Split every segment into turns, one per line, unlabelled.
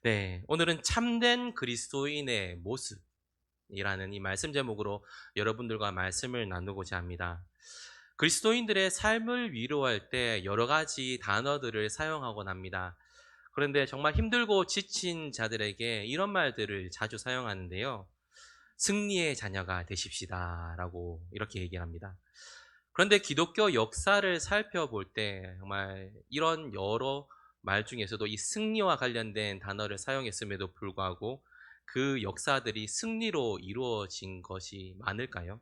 네, 오늘은 참된 그리스도인의 모습이라는 이 말씀 제목으로 여러분들과 말씀을 나누고자 합니다. 그리스도인들의 삶을 위로할 때 여러 가지 단어들을 사용하곤 합니다. 그런데 정말 힘들고 지친 자들에게 이런 말들을 자주 사용하는데요. 승리의 자녀가 되십시다 라고 이렇게 얘기를 합니다. 그런데 기독교 역사를 살펴볼 때 정말 이런 여러 말 중에서도 이 승리와 관련된 단어를 사용했음에도 불구하고 그 역사들이 승리로 이루어진 것이 많을까요?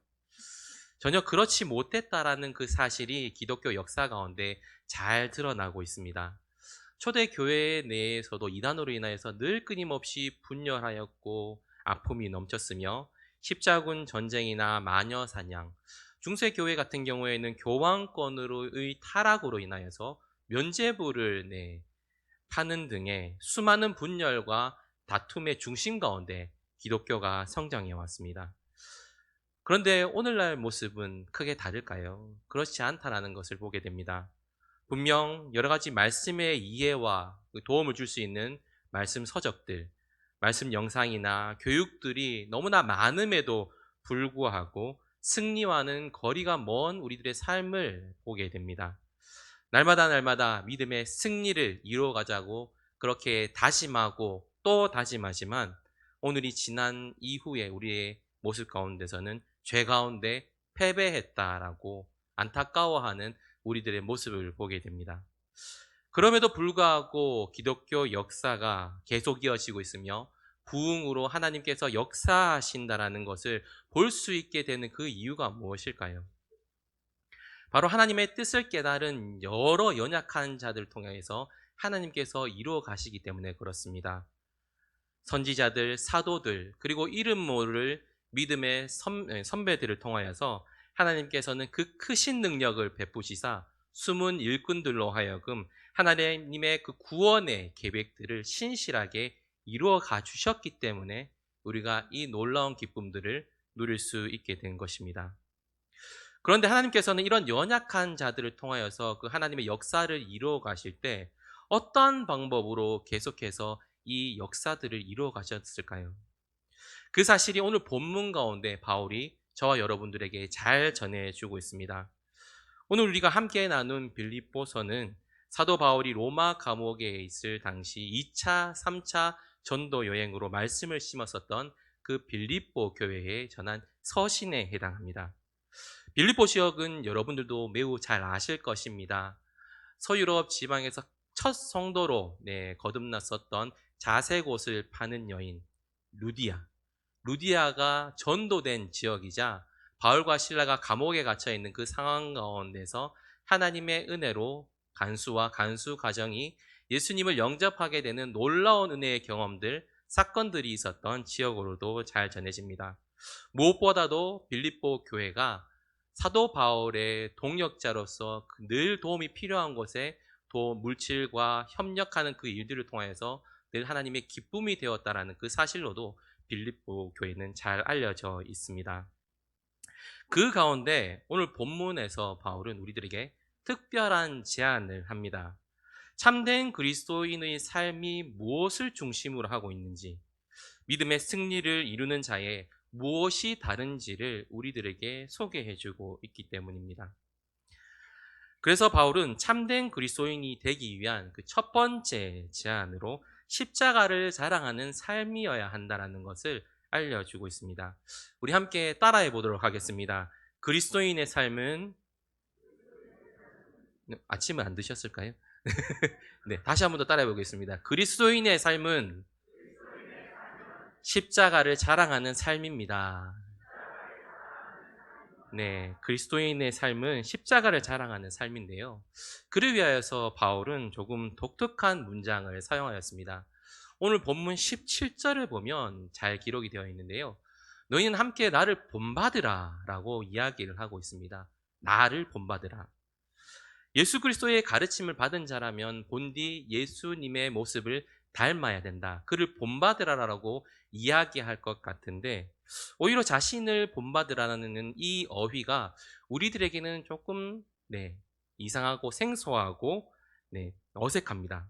전혀 그렇지 못했다라는 그 사실이 기독교 역사 가운데 잘 드러나고 있습니다. 초대 교회 내에서도 이단으로 인하여서 늘 끊임없이 분열하였고 아픔이 넘쳤으며 십자군 전쟁이나 마녀 사냥, 중세 교회 같은 경우에는 교황권으로의 타락으로 인하여서 면죄부를 파는 등의 수많은 분열과 다툼의 중심 가운데 기독교가 성장해 왔습니다. 그런데 오늘날 모습은 크게 다를까요? 그렇지 않다라는 것을 보게 됩니다. 분명 여러 가지 말씀의 이해와 도움을 줄 수 있는 말씀 서적들, 말씀 영상이나 교육들이 너무나 많음에도 불구하고 승리와는 거리가 먼 우리들의 삶을 보게 됩니다. 날마다 날마다 믿음의 승리를 이루어가자고 그렇게 다짐하고 또 다짐하지만 오늘이 지난 이후에 우리의 모습 가운데서는 죄 가운데 패배했다라고 안타까워하는 우리들의 모습을 보게 됩니다. 그럼에도 불구하고 기독교 역사가 계속 이어지고 있으며 부흥으로 하나님께서 역사하신다라는 것을 볼 수 있게 되는 그 이유가 무엇일까요? 바로 하나님의 뜻을 깨달은 여러 연약한 자들을 통해서 하나님께서 이루어 가시기 때문에 그렇습니다. 선지자들, 사도들, 그리고 이름 모를 믿음의 선배들을 통하여서 하나님께서는 그 크신 능력을 베푸시사 숨은 일꾼들로 하여금 하나님의 그 구원의 계획들을 신실하게 이루어 가 주셨기 때문에 우리가 이 놀라운 기쁨들을 누릴 수 있게 된 것입니다. 그런데 하나님께서는 이런 연약한 자들을 통하여서 그 하나님의 역사를 이루어 가실 때 어떤 방법으로 계속해서 이 역사들을 이루어 가셨을까요? 그 사실이 오늘 본문 가운데 바울이 저와 여러분들에게 잘 전해주고 있습니다. 오늘 우리가 함께 나눈 빌립보서는 사도 바울이 로마 감옥에 있을 당시 2차, 3차 전도 여행으로 말씀을 심었었던 그 빌립보 교회에 전한 서신에 해당합니다. 빌립보 지역은 여러분들도 매우 잘 아실 것입니다. 서유럽 지방에서 첫 성도로 거듭났었던 자색 옷을 파는 여인 루디아. 루디아가 전도된 지역이자 바울과 실라가 감옥에 갇혀 있는 그 상황 가운데서 하나님의 은혜로 간수와 간수 가정이 예수님을 영접하게 되는 놀라운 은혜의 경험들, 사건들이 있었던 지역으로도 잘 전해집니다. 무엇보다도 빌립보 교회가 사도 바울의 동역자로서 늘 도움이 필요한 곳에 물질과 협력하는 그 일들을 통해서 늘 하나님의 기쁨이 되었다라는 그 사실로도 빌립보 교회는 잘 알려져 있습니다. 그 가운데 오늘 본문에서 바울은 우리들에게 특별한 제안을 합니다. 참된 그리스도인의 삶이 무엇을 중심으로 하고 있는지, 믿음의 승리를 이루는 자의 무엇이 다른지를 우리들에게 소개해주고 있기 때문입니다. 그래서 바울은 참된 그리스도인이 되기 위한 그 첫 번째 제안으로 십자가를 자랑하는 삶이어야 한다는 것을 알려주고 있습니다. 우리 함께 따라해 보도록 하겠습니다. 그리스도인의 삶은 아침을 안 드셨을까요? 네, 다시 한번 더 따라해 보겠습니다. 그리스도인의 삶은 십자가를 자랑하는 삶입니다. 네, 그리스도인의 삶은 십자가를 자랑하는 삶인데요. 그를 위하여서 바울은 조금 독특한 문장을 사용하였습니다. 오늘 본문 17절을 보면 잘 기록이 되어 있는데요. 너희는 함께 나를 본받으라 라고 이야기를 하고 있습니다. 나를 본받으라. 예수 그리스도의 가르침을 받은 자라면 본디 예수님의 모습을 닮아야 된다. 그를 본받으라라고 이야기할 것 같은데 오히려 자신을 본받으라는 이 어휘가 우리들에게는 조금 이상하고 생소하고 어색합니다.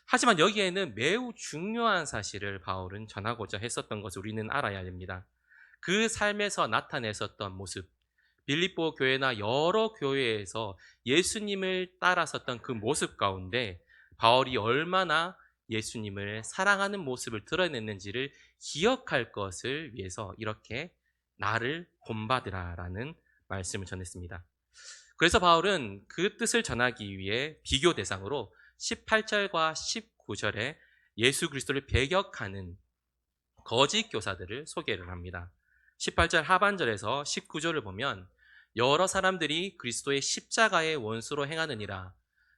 하지만 여기에는 매우 중요한 사실을 바울은 전하고자 했었던 것을 우리는 알아야 됩니다. 그 삶에서 나타냈었던 모습, 빌립보 교회나 여러 교회에서 예수님을 따라섰던 그 모습 가운데 바울이 얼마나 예수님을 사랑하는 모습을 드러냈는지를 기억할 것을 위해서 이렇게 나를 본받으라라는 말씀을 전했습니다. 그래서 바울은 그 뜻을 전하기 위해 비교 대상으로 18절과 19절에 예수 그리스도를 배격하는 거짓 교사들을 소개를 합니다. 18절 하반절에서 19절을 보면 여러 사람들이 그리스도의 십자가의 원수로 행하느니라.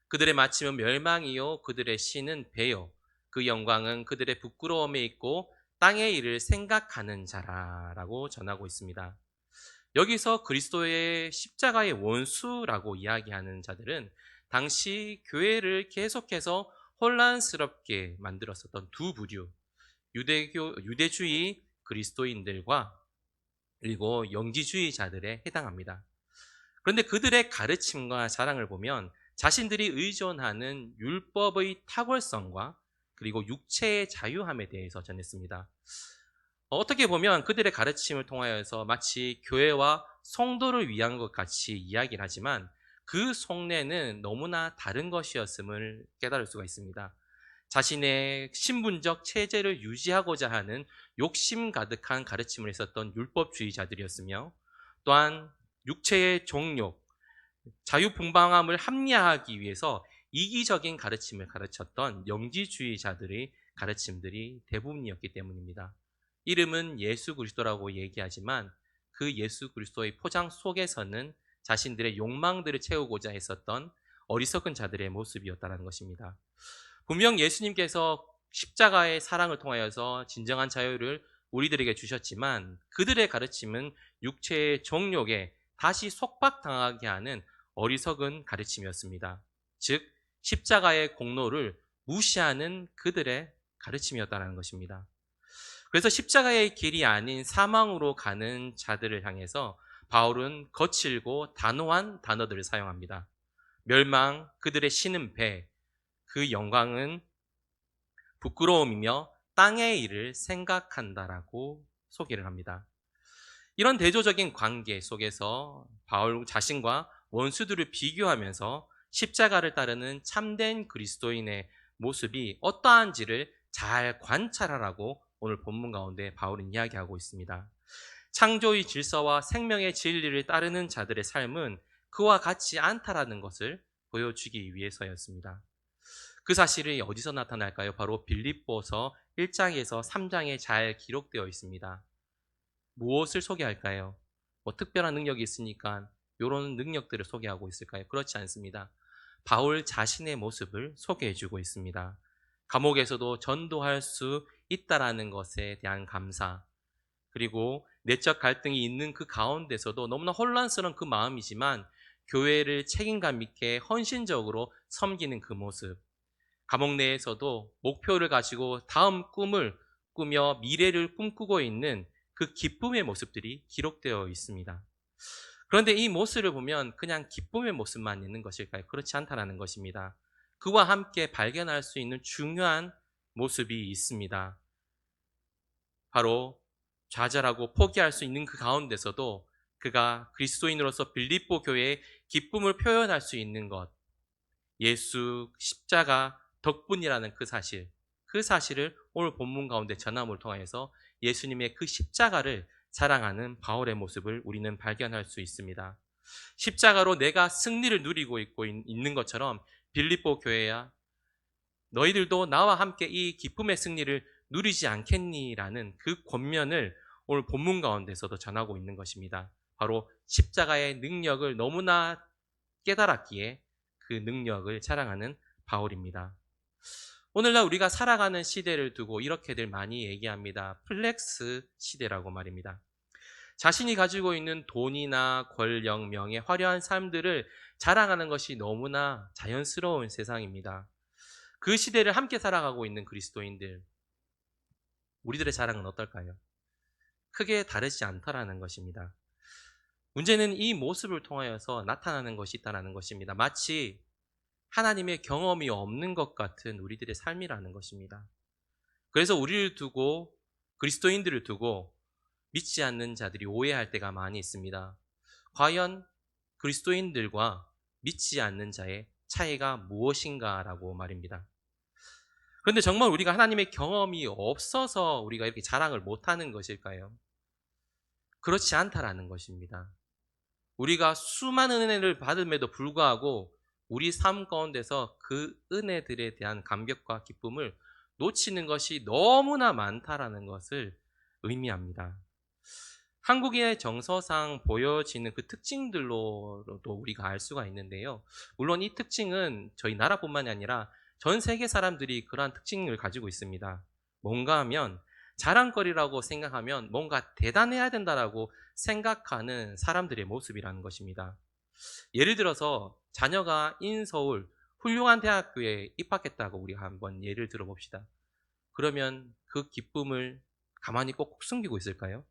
그들의 마침은 멸망이요 그들의 신은 배요 그 영광은 그들의 부끄러움에 있고 땅의 일을 생각하는 자라라고 전하고 있습니다. 여기서 그리스도의 십자가의 원수라고 이야기하는 자들은 당시 교회를 계속해서 혼란스럽게 만들었었던 두 부류, 유대주의 그리스도인들과 그리고 영지주의자들에 해당합니다. 그런데 그들의 가르침과 자랑을 보면 자신들이 의존하는 율법의 탁월성과 그리고 육체의 자유함에 대해서 전했습니다. 어떻게 보면 그들의 가르침을 통하여서 마치 교회와 성도를 위한 것 같이 이야기를 하지만 그 속내는 너무나 다른 것이었음을 깨달을 수가 있습니다. 자신의 신분적 체제를 유지하고자 하는 욕심 가득한 가르침을 했었던 율법주의자들이었으며 또한 육체의 종욕, 자유분방함을 합리화하기 위해서 이기적인 가르침을 가르쳤던 영지주의자들의 가르침들이 대부분이었기 때문입니다. 이름은 예수 그리스도라고 얘기하지만 그 예수 그리스도의 포장 속에서는 자신들의 욕망들을 채우고자 했었던 어리석은 자들의 모습이었다는 것입니다. 분명 예수님께서 십자가의 사랑을 통하여서 진정한 자유를 우리들에게 주셨지만 그들의 가르침은 육체의 정욕에 다시 속박당하게 하는 어리석은 가르침이었습니다. 즉 십자가의 공로를 무시하는 그들의 가르침이었다는 것입니다. 그래서 십자가의 길이 아닌 사망으로 가는 자들을 향해서 바울은 거칠고 단호한 단어들을 사용합니다. 멸망, 그들의 신은 배, 그 영광은 부끄러움이며 땅의 일을 생각한다라고 소개를 합니다. 이런 대조적인 관계 속에서 바울 자신과 원수들을 비교하면서 십자가를 따르는 참된 그리스도인의 모습이 어떠한지를 잘 관찰하라고 오늘 본문 가운데 바울은 이야기하고 있습니다. 창조의 질서와 생명의 진리를 따르는 자들의 삶은 그와 같지 않다라는 것을 보여주기 위해서였습니다. 그 사실이 어디서 나타날까요? 바로 빌립보서 1장에서 3장에 잘 기록되어 있습니다. 무엇을 소개할까요? 특별한 능력이 있으니까 이런 능력들을 소개하고 있을까요? 그렇지 않습니다. 바울 자신의 모습을 소개해주고 있습니다. 감옥에서도 전도할 수 있다라는 것에 대한 감사, 그리고 내적 갈등이 있는 그 가운데서도 너무나 혼란스러운 그 마음이지만 교회를 책임감 있게 헌신적으로 섬기는 그 모습, 감옥 내에서도 목표를 가지고 다음 꿈을 꾸며 미래를 꿈꾸고 있는 그 기쁨의 모습들이 기록되어 있습니다. 그런데 이 모습을 보면 그냥 기쁨의 모습만 있는 것일까요? 그렇지 않다는 것입니다. 그와 함께 발견할 수 있는 중요한 모습이 있습니다. 바로 좌절하고 포기할 수 있는 그 가운데서도 그가 그리스도인으로서 빌립보 교회의 기쁨을 표현할 수 있는 것, 예수 십자가 덕분이라는 그 사실을 오늘 본문 가운데 전함을 통해서 예수님의 그 십자가를 사랑하는 바울의 모습을 우리는 발견할 수 있습니다. 십자가로 내가 승리를 누리고 있는 것처럼 빌립보 교회야 너희들도 나와 함께 이 기쁨의 승리를 누리지 않겠니라는 그 권면을 오늘 본문 가운데서도 전하고 있는 것입니다. 바로 십자가의 능력을 너무나 깨달았기에 그 능력을 자랑하는 바울입니다. 오늘날 우리가 살아가는 시대를 두고 이렇게들 많이 얘기합니다. 플렉스 시대라고 말입니다. 자신이 가지고 있는 돈이나 권력, 명예, 화려한 삶들을 자랑하는 것이 너무나 자연스러운 세상입니다. 그 시대를 함께 살아가고 있는 그리스도인들, 우리들의 자랑은 어떨까요? 크게 다르지 않다라는 것입니다. 문제는 이 모습을 통하여서 나타나는 것이 있다는 것입니다. 마치 하나님의 경험이 없는 것 같은 우리들의 삶이라는 것입니다. 그래서 우리를 두고, 그리스도인들을 두고 믿지 않는 자들이 오해할 때가 많이 있습니다. 과연 그리스도인들과 믿지 않는 자의 차이가 무엇인가라고 말입니다. 그런데 정말 우리가 하나님의 경험이 없어서 우리가 이렇게 자랑을 못하는 것일까요? 그렇지 않다라는 것입니다. 우리가 수많은 은혜를 받음에도 불구하고 우리 삶 가운데서 그 은혜들에 대한 감격과 기쁨을 놓치는 것이 너무나 많다라는 것을 의미합니다. 한국의 정서상 보여지는 그 특징들로도 우리가 알 수가 있는데요. 물론 이 특징은 저희 나라뿐만이 아니라 전 세계 사람들이 그러한 특징을 가지고 있습니다. 뭔가 하면 자랑거리라고 생각하면 뭔가 대단해야 된다라고 생각하는 사람들의 모습이라는 것입니다. 예를 들어서 자녀가 인서울 훌륭한 대학교에 입학했다고 우리가 한번 예를 들어봅시다. 그러면 그 기쁨을 가만히 꼭 숨기고 있을까요?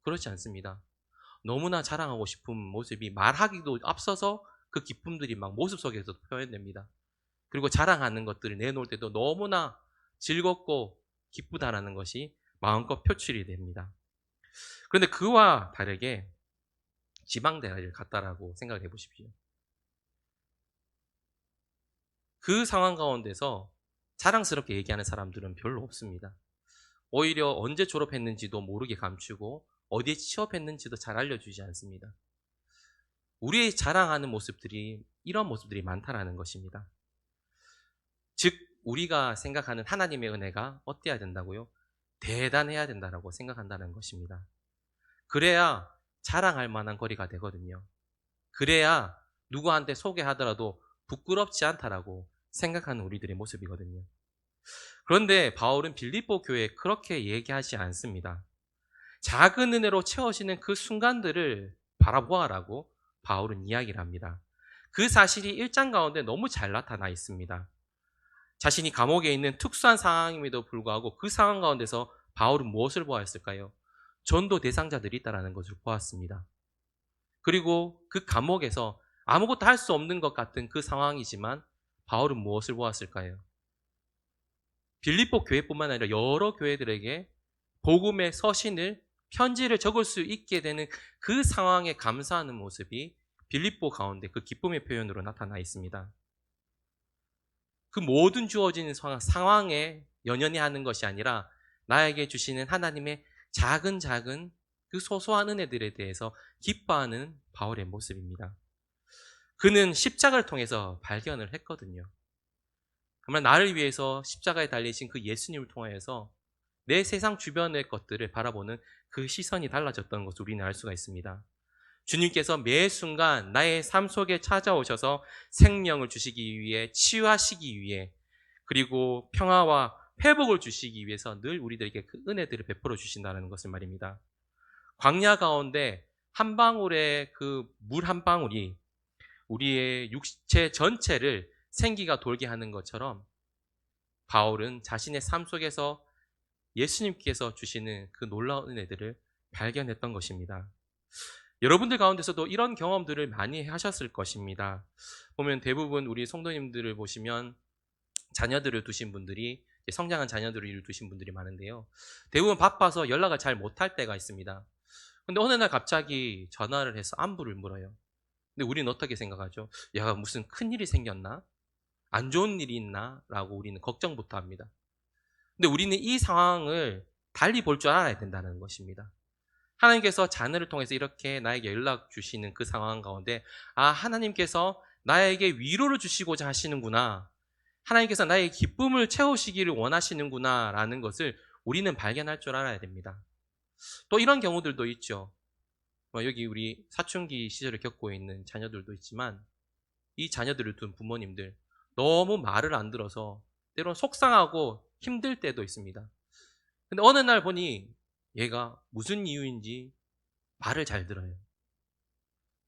그렇지 않습니다. 너무나 자랑하고 싶은 모습이 말하기도 앞서서 그 기쁨들이 막 모습 속에서 표현됩니다. 그리고 자랑하는 것들을 내놓을 때도 너무나 즐겁고 기쁘다라는 것이 마음껏 표출이 됩니다. 그런데 그와 다르게 지방대학을 갔다라고 생각을 해보십시오. 그 상황 가운데서 자랑스럽게 얘기하는 사람들은 별로 없습니다. 오히려 언제 졸업했는지도 모르게 감추고 어디에 취업했는지도 잘 알려주지 않습니다. 우리의 자랑하는 모습들이 이런 모습들이 많다라는 것입니다. 즉 우리가 생각하는 하나님의 은혜가 어때야 된다고요? 대단해야 된다라고 생각한다는 것입니다. 그래야 자랑할 만한 거리가 되거든요. 그래야 누구한테 소개하더라도 부끄럽지 않다라고 생각하는 우리들의 모습이거든요. 그런데 바울은 빌립보 교회에 그렇게 얘기하지 않습니다. 작은 은혜로 채워지는 그 순간들을 바라보아라고 바울은 이야기를 합니다. 그 사실이 1장 가운데 너무 잘 나타나 있습니다. 자신이 감옥에 있는 특수한 상황임에도 불구하고 그 상황 가운데서 바울은 무엇을 보았을까요? 전도 대상자들이 있다는 것을 보았습니다. 그리고 그 감옥에서 아무것도 할 수 없는 것 같은 그 상황이지만 바울은 무엇을 보았을까요? 빌립보 교회뿐만 아니라 여러 교회들에게 복음의 서신을 편지를 적을 수 있게 되는 그 상황에 감사하는 모습이 빌립보 가운데 그 기쁨의 표현으로 나타나 있습니다. 그 모든 주어진 상황에 연연해 하는 것이 아니라 나에게 주시는 하나님의 작은 그 소소한 은혜들에 대해서 기뻐하는 바울의 모습입니다. 그는 십자가를 통해서 발견을 했거든요. 정말 나를 위해서 십자가에 달리신 그 예수님을 통하여서 내 세상 주변의 것들을 바라보는 그 시선이 달라졌던 것을 우리는 알 수가 있습니다. 주님께서 매 순간 나의 삶 속에 찾아오셔서 생명을 주시기 위해, 치유하시기 위해, 그리고 평화와 회복을 주시기 위해서 늘 우리들에게 그 은혜들을 베풀어 주신다는 것을 말입니다. 광야 가운데 한 방울의 그 물 한 방울이 우리의 육체 전체를 생기가 돌게 하는 것처럼 바울은 자신의 삶 속에서 예수님께서 주시는 그 놀라운 은혜들을 발견했던 것입니다. 여러분들 가운데서도 이런 경험들을 많이 하셨을 것입니다. 보면 대부분 우리 성도님들을 보시면 자녀들을 두신 분들이, 성장한 자녀들을 두신 분들이 많은데요. 대부분 바빠서 연락을 잘 못할 때가 있습니다. 근데 어느 날 갑자기 전화를 해서 안부를 물어요. 근데 우리는 어떻게 생각하죠? 야, 무슨 큰일이 생겼나? 안 좋은 일이 있나? 라고 우리는 걱정부터 합니다. 근데 우리는 이 상황을 달리 볼 줄 알아야 된다는 것입니다. 하나님께서 자녀를 통해서 이렇게 나에게 연락 주시는 그 상황 가운데, 아, 하나님께서 나에게 위로를 주시고자 하시는구나, 하나님께서 나의 기쁨을 채우시기를 원하시는구나 라는 것을 우리는 발견할 줄 알아야 됩니다. 또 이런 경우들도 있죠. 여기 우리 사춘기 시절을 겪고 있는 자녀들도 있지만, 이 자녀들을 둔 부모님들 너무 말을 안 들어서 때론 속상하고 힘들 때도 있습니다. 근데 어느 날 보니 얘가 무슨 이유인지 말을 잘 들어요.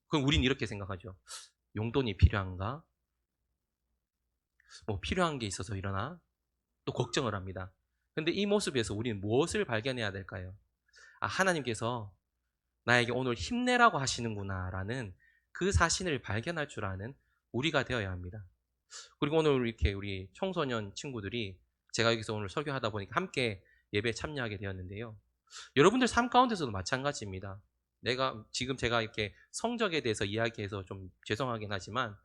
그럼 우린 이렇게 생각하죠. 용돈이 필요한가? 뭐 필요한 게 있어서 이러나? 또 걱정을 합니다. 근데 이 모습에서 우리는 무엇을 발견해야 될까요? 아, 하나님께서 나에게 오늘 힘내라고 하시는구나 라는 그 사실을 발견할 줄 아는 우리가 되어야 합니다. 그리고 오늘 이렇게 우리 청소년 친구들이 제가 여기서 오늘 설교하다 보니까 함께 예배에 참여하게 되었는데요. 여러분들 삶 가운데서도 마찬가지입니다. 지금 제가 이렇게 성적에 대해서 이야기해서 좀 죄송하긴 하지만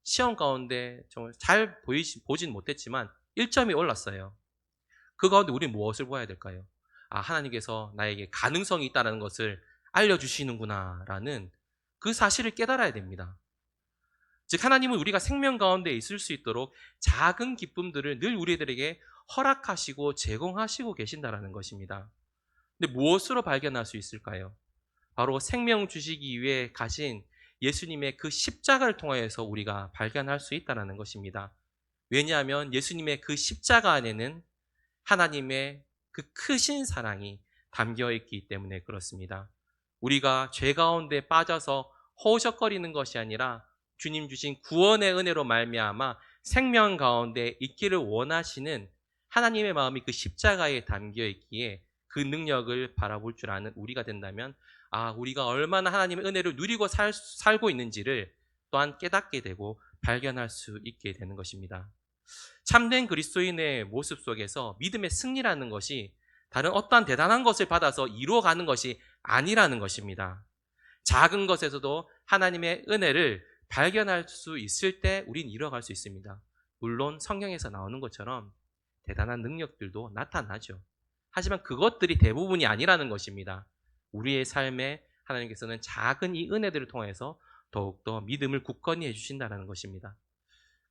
시험 가운데 정말 잘 보진 못했지만 1점이 올랐어요. 그 가운데 우리는 무엇을 보아야 될까요? 아, 하나님께서 나에게 가능성이 있다는 것을 알려주시는구나 라는 그 사실을 깨달아야 됩니다. 즉 하나님은 우리가 생명 가운데 있을 수 있도록 작은 기쁨들을 늘 우리들에게 허락하시고 제공하시고 계신다는 것입니다. 근데 무엇으로 발견할 수 있을까요? 바로 생명 주시기 위해 가신 예수님의 그 십자가를 통하여서 우리가 발견할 수 있다는 것입니다. 왜냐하면 예수님의 그 십자가 안에는 하나님의 그 크신 사랑이 담겨 있기 때문에 그렇습니다. 우리가 죄 가운데 빠져서 허우적거리는 것이 아니라 주님 주신 구원의 은혜로 말미암아 생명 가운데 있기를 원하시는 하나님의 마음이 그 십자가에 담겨 있기에 그 능력을 바라볼 줄 아는 우리가 된다면 우리가 얼마나 하나님의 은혜를 누리고 살고 있는지를 또한 깨닫게 되고 발견할 수 있게 되는 것입니다. 참된 그리스도인의 모습 속에서 믿음의 승리라는 것이 다른 어떠한 대단한 것을 받아서 이루어가는 것이 아니라는 것입니다. 작은 것에서도 하나님의 은혜를 발견할 수 있을 때 우린 이뤄갈 수 있습니다. 물론 성경에서 나오는 것처럼 대단한 능력들도 나타나죠. 하지만 그것들이 대부분이 아니라는 것입니다. 우리의 삶에 하나님께서는 작은 이 은혜들을 통해서 더욱더 믿음을 굳건히 해주신다는 것입니다.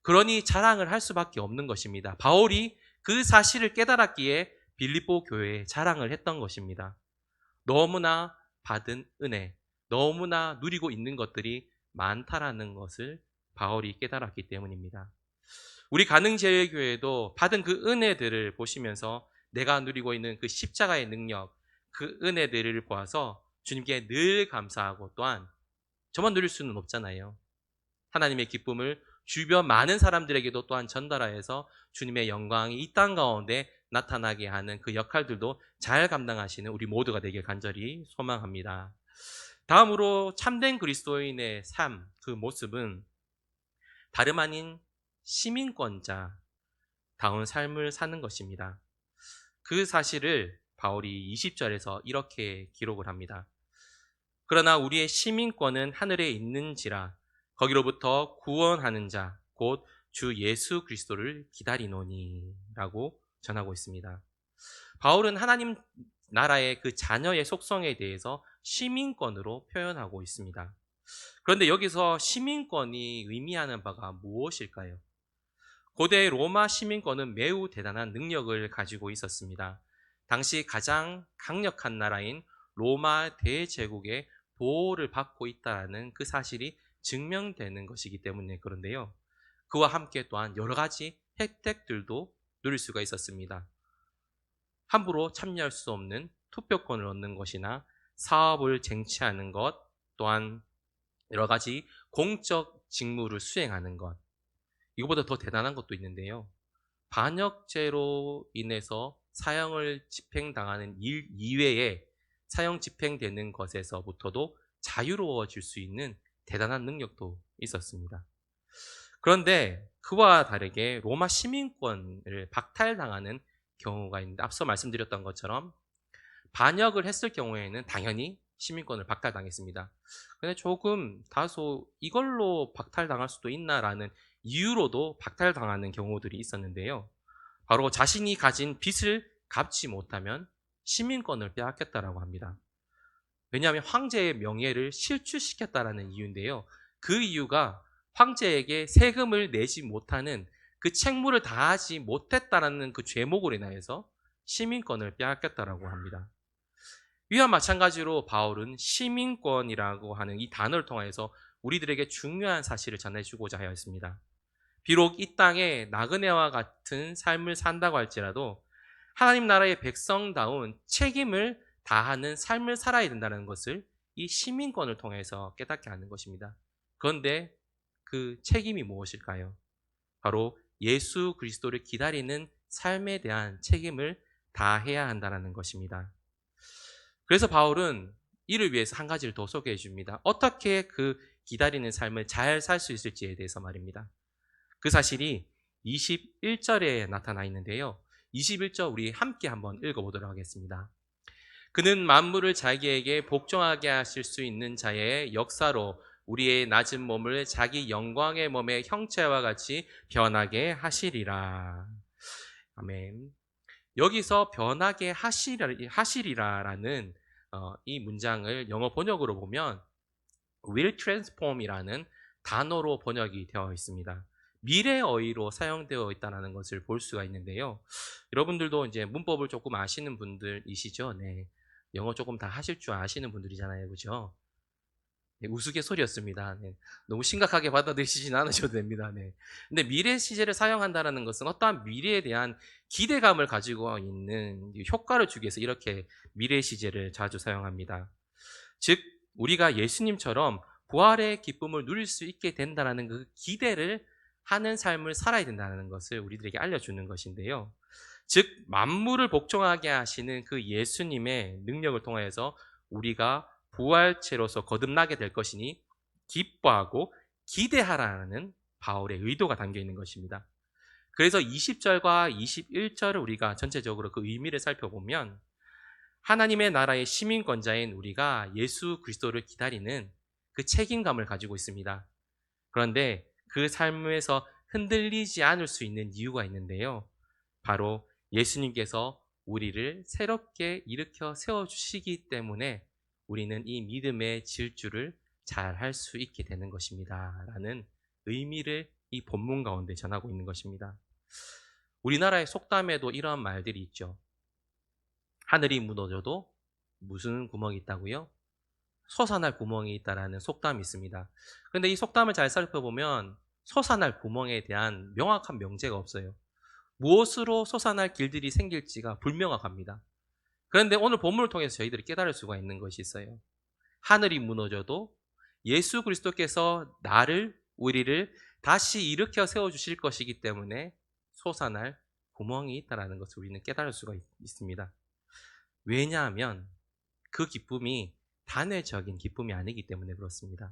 그러니 자랑을 할 수밖에 없는 것입니다. 바울이 그 사실을 깨달았기에 빌립보 교회에 자랑을 했던 것입니다. 너무나 받은 은혜, 너무나 누리고 있는 것들이 많다라는 것을 바울이 깨달았기 때문입니다. 우리 가능제일교회도 받은 그 은혜들을 보시면서 내가 누리고 있는 그 십자가의 능력, 그 은혜들을 보아서 주님께 늘 감사하고 또한 저만 누릴 수는 없잖아요. 하나님의 기쁨을 주변 많은 사람들에게도 또한 전달하여서 주님의 영광이 이 땅 가운데 나타나게 하는 그 역할들도 잘 감당하시는 우리 모두가 되길 간절히 소망합니다. 다음으로 참된 그리스도인의 삶, 그 모습은 다름 아닌 시민권자다운 삶을 사는 것입니다. 그 사실을 바울이 20절에서 이렇게 기록을 합니다. 그러나 우리의 시민권은 하늘에 있는지라 거기로부터 구원하는 자 곧 주 예수 그리스도를 기다리노니 라고 전하고 있습니다. 바울은 하나님 나라의 그 자녀의 속성에 대해서 시민권으로 표현하고 있습니다. 그런데 여기서 시민권이 의미하는 바가 무엇일까요? 고대 로마 시민권은 매우 대단한 능력을 가지고 있었습니다. 당시 가장 강력한 나라인 로마 대제국의 보호를 받고 있다는 그 사실이 증명되는 것이기 때문에 그런데요. 그와 함께 또한 여러 가지 혜택들도 누릴 수가 있었습니다. 함부로 참여할 수 없는 투표권을 얻는 것이나 사업을 쟁취하는 것, 또한 여러 가지 공적 직무를 수행하는 것, 이거보다 더 대단한 것도 있는데요. 반역죄로 인해서 사형을 집행당하는 일 이외에 사형 집행되는 것에서부터도 자유로워질 수 있는 대단한 능력도 있었습니다. 그런데 그와 다르게 로마 시민권을 박탈당하는 경우가 있는데 앞서 말씀드렸던 것처럼 반역을 했을 경우에는 당연히 시민권을 박탈당했습니다. 근데 조금 다소 이걸로 박탈당할 수도 있나라는 이유로도 박탈당하는 경우들이 있었는데요. 바로 자신이 가진 빚을 갚지 못하면 시민권을 빼앗겼다라고 합니다. 왜냐하면 황제의 명예를 실추시켰다라는 이유인데요. 그 이유가 황제에게 세금을 내지 못하는 그 책무를 다하지 못했다라는 그 죄목으로 인하여서 시민권을 빼앗겼다라고 합니다. 이와 마찬가지로 바울은 시민권이라고 하는 이 단어를 통해서 우리들에게 중요한 사실을 전해주고자 하였습니다. 비록 이 땅에 나그네와 같은 삶을 산다고 할지라도 하나님 나라의 백성다운 책임을 다하는 삶을 살아야 된다는 것을 이 시민권을 통해서 깨닫게 하는 것입니다. 그런데 그 책임이 무엇일까요? 바로 예수 그리스도를 기다리는 삶에 대한 책임을 다해야 한다는 것입니다. 그래서 바울은 이를 위해서 한 가지를 더 소개해 줍니다. 어떻게 그 기다리는 삶을 잘 살 수 있을지에 대해서 말입니다. 그 사실이 21절에 나타나 있는데요. 21절 우리 함께 한번 읽어보도록 하겠습니다. 그는 만물을 자기에게 복종하게 하실 수 있는 자의 역사로 우리의 낮은 몸을 자기 영광의 몸의 형체와 같이 변하게 하시리라. 아멘. 여기서 변하게 하시리라라는 이 문장을 영어 번역으로 보면 will transform이라는 단어로 번역이 되어 있습니다. 미래어휘로 사용되어 있다는 것을 볼 수가 있는데요. 여러분들도 이제 문법을 조금 아시는 분들이시죠? 네. 영어 조금 다 하실 줄 아시는 분들이잖아요. 그죠? 네, 우스갯소리였습니다. 네. 너무 심각하게 받아들이시진 않으셔도 됩니다. 네. 근데 미래 시제를 사용한다는 것은 어떠한 미래에 대한 기대감을 가지고 있는 효과를 주기 위해서 이렇게 미래 시제를 자주 사용합니다. 즉, 우리가 예수님처럼 부활의 기쁨을 누릴 수 있게 된다는 그 기대를 하는 삶을 살아야 된다는 것을 우리들에게 알려주는 것인데요. 즉, 만물을 복종하게 하시는 그 예수님의 능력을 통하여서 우리가 부활체로서 거듭나게 될 것이니 기뻐하고 기대하라는 바울의 의도가 담겨 있는 것입니다. 그래서 20절과 21절을 우리가 전체적으로 그 의미를 살펴보면 하나님의 나라의 시민권자인 우리가 예수 그리스도를 기다리는 그 책임감을 가지고 있습니다. 그런데 그 삶에서 흔들리지 않을 수 있는 이유가 있는데요. 바로 예수님께서 우리를 새롭게 일으켜 세워주시기 때문에 우리는 이 믿음의 질주를 잘 할 수 있게 되는 것입니다. 라는 의미를 이 본문 가운데 전하고 있는 것입니다. 우리나라의 속담에도 이러한 말들이 있죠. 하늘이 무너져도 무슨 구멍이 있다고요? 솟아날 구멍이 있다라는 속담이 있습니다. 그런데 이 속담을 잘 살펴보면 솟아날 구멍에 대한 명확한 명제가 없어요. 무엇으로 솟아날 길들이 생길지가 불명확합니다. 그런데 오늘 본문을 통해서 저희들이 깨달을 수가 있는 것이 있어요. 하늘이 무너져도 예수 그리스도께서 우리를 다시 일으켜 세워주실 것이기 때문에 솟아날 구멍이 있다는 것을 우리는 깨달을 수가 있습니다. 왜냐하면 그 기쁨이 단회적인 기쁨이 아니기 때문에 그렇습니다.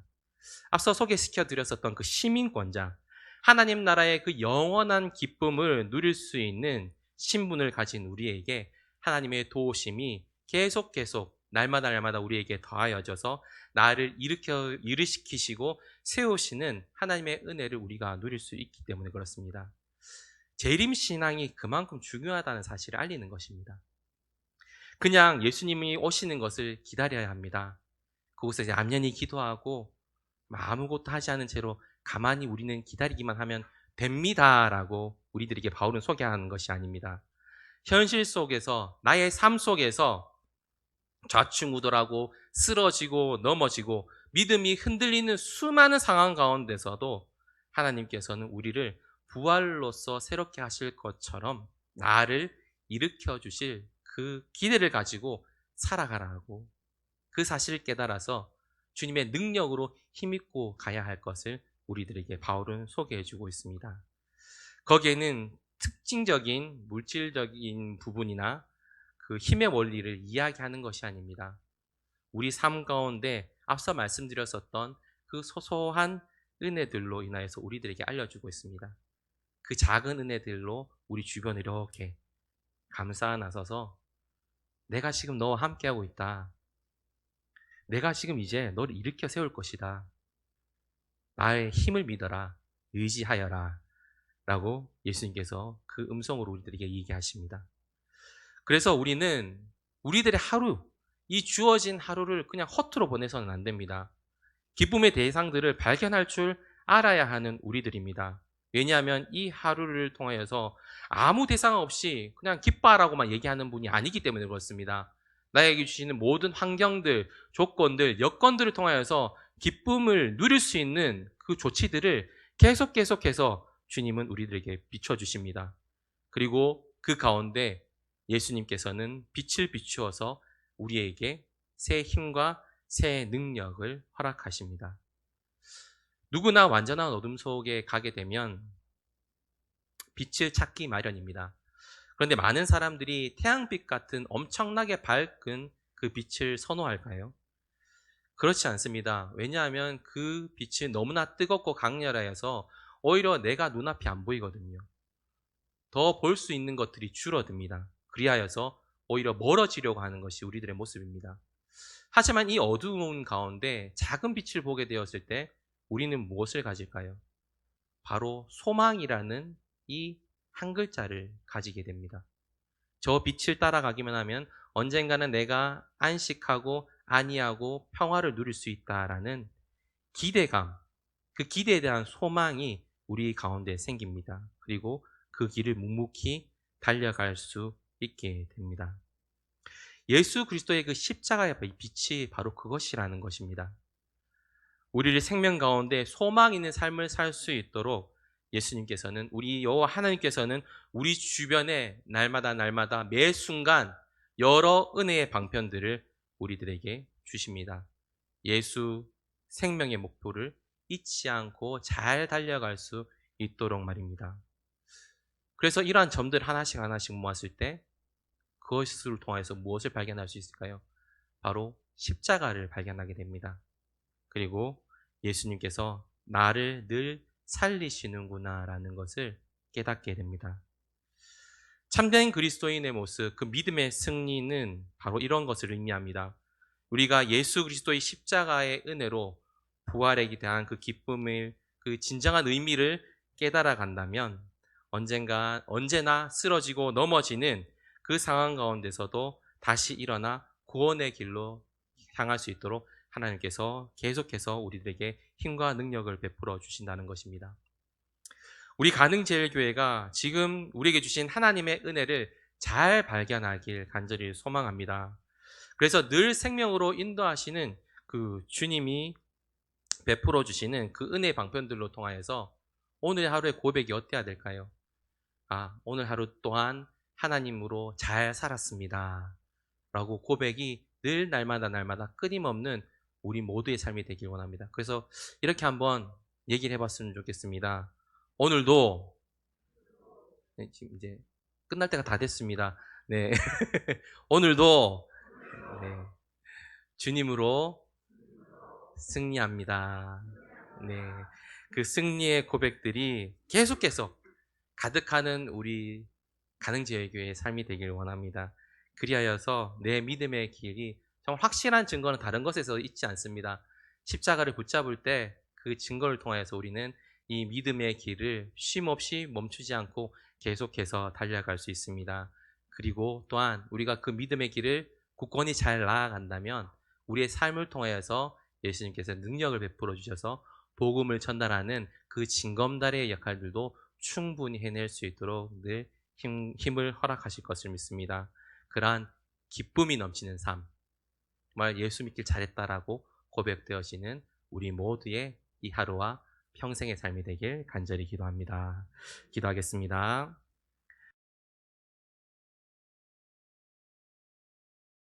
앞서 소개시켜 드렸었던 그 시민권자, 하나님 나라의 그 영원한 기쁨을 누릴 수 있는 신분을 가진 우리에게 하나님의 도우심이 계속 날마다 우리에게 더하여져서 나를 일으키시고 세우시는 하나님의 은혜를 우리가 누릴 수 있기 때문에 그렇습니다. 재림신앙이 그만큼 중요하다는 사실을 알리는 것입니다. 그냥 예수님이 오시는 것을 기다려야 합니다. 그곳에 이제 암연히 기도하고 아무것도 하지 않은 채로 가만히 우리는 기다리기만 하면 됩니다라고 우리들에게 바울은 소개하는 것이 아닙니다. 현실 속에서, 나의 삶 속에서 좌충우돌하고 쓰러지고 넘어지고 믿음이 흔들리는 수많은 상황 가운데서도 하나님께서는 우리를 부활로서 새롭게 하실 것처럼 나를 일으켜 주실 그 기대를 가지고 살아가라고, 그 사실을 깨달아서 주님의 능력으로 힘입고 가야 할 것을 우리들에게 바울은 소개해 주고 있습니다. 거기에는 특징적인 물질적인 부분이나 그 힘의 원리를 이야기하는 것이 아닙니다. 우리 삶 가운데 앞서 말씀드렸었던 그 소소한 은혜들로 인하여서 우리들에게 알려주고 있습니다. 그 작은 은혜들로 우리 주변을 이렇게 감싸 나서서 내가 지금 너와 함께하고 있다. 내가 지금 이제 너를 일으켜 세울 것이다. 나의 힘을 믿어라. 의지하여라. 라고 예수님께서 그 음성으로 우리들에게 얘기하십니다. 그래서 우리는 우리들의 하루, 이 주어진 하루를 그냥 허투루 보내서는 안 됩니다. 기쁨의 대상들을 발견할 줄 알아야 하는 우리들입니다. 왜냐하면 이 하루를 통하여서 아무 대상 없이 그냥 기뻐하라고만 얘기하는 분이 아니기 때문에 그렇습니다. 나에게 주시는 모든 환경들, 조건들, 여건들을 통하여서 기쁨을 누릴 수 있는 그 조치들을 계속해서 주님은 우리들에게 비춰주십니다. 그리고 그 가운데 예수님께서는 빛을 비추어서 우리에게 새 힘과 새 능력을 허락하십니다. 누구나 완전한 어둠 속에 가게 되면 빛을 찾기 마련입니다. 그런데 많은 사람들이 태양빛 같은 엄청나게 밝은 그 빛을 선호할까요? 그렇지 않습니다. 왜냐하면 그 빛이 너무나 뜨겁고 강렬하여서 오히려 내가 눈앞이 안 보이거든요. 더 볼 수 있는 것들이 줄어듭니다. 그리하여서 오히려 멀어지려고 하는 것이 우리들의 모습입니다. 하지만 이 어두운 가운데 작은 빛을 보게 되었을 때 우리는 무엇을 가질까요? 바로 소망이라는 이 한 글자를 가지게 됩니다. 저 빛을 따라가기만 하면 언젠가는 내가 안식하고 안위하고 평화를 누릴 수 있다라는 기대감, 그 기대에 대한 소망이 우리 가운데 생깁니다. 그리고 그 길을 묵묵히 달려갈 수 있게 됩니다. 예수 그리스도의 그 십자가의 빛이 바로 그것이라는 것입니다. 우리를 생명 가운데 소망 있는 삶을 살 수 있도록 예수님께서는, 우리 여호와 하나님께서는 우리 주변에 날마다 매 순간 여러 은혜의 방편들을 우리들에게 주십니다. 예수 생명의 목표를 잊지 않고 잘 달려갈 수 있도록 말입니다. 그래서 이러한 점들 하나씩 모았을 때 그것을 통해서 무엇을 발견할 수 있을까요? 바로 십자가를 발견하게 됩니다. 그리고 예수님께서 나를 늘 살리시는구나라는 것을 깨닫게 됩니다. 참된 그리스도인의 모습, 그 믿음의 승리는 바로 이런 것을 의미합니다. 우리가 예수 그리스도의 십자가의 은혜로 부활에 대한 그 기쁨을, 그 진정한 의미를 깨달아 간다면 언제나 쓰러지고 넘어지는 그 상황 가운데서도 다시 일어나 구원의 길로 향할 수 있도록 하나님께서 계속해서 우리들에게 힘과 능력을 베풀어 주신다는 것입니다. 우리 가능제일교회가 지금 우리에게 주신 하나님의 은혜를 잘 발견하길 간절히 소망합니다. 그래서 늘 생명으로 인도하시는 그 주님이 베풀어 주시는 그 은혜의 방편들로 통하여서 오늘 하루의 고백이 어때야 될까요? 오늘 하루 또한 하나님으로 잘 살았습니다 라고 고백이 늘 날마다 끊임없는 우리 모두의 삶이 되길 원합니다. 그래서 이렇게 한번 얘기를 해봤으면 좋겠습니다. 오늘도, 네, 지금 이제 끝날 때가 다 됐습니다. 네. 오늘도, 네, 주님으로 승리합니다. 네. 그 승리의 고백들이 계속해서 가득하는 우리 가능제일교회의 삶이 되길 원합니다. 그리하여서 내 믿음의 길이 정말 확실한 증거는 다른 것에서 있지 않습니다. 십자가를 붙잡을 때 그 증거를 통해서 우리는 이 믿음의 길을 쉼없이 멈추지 않고 계속해서 달려갈 수 있습니다. 그리고 또한 우리가 그 믿음의 길을 굳건히 잘 나아간다면 우리의 삶을 통하여서 예수님께서 능력을 베풀어 주셔서 복음을 전달하는 그 징검다리의 역할들도 충분히 해낼 수 있도록 늘 힘을 허락하실 것을 믿습니다. 그러한 기쁨이 넘치는 삶, 정말 예수 믿길 잘했다라고 고백되어지는 우리 모두의 이 하루와 평생의 삶이 되길 간절히 기도합니다. 기도하겠습니다.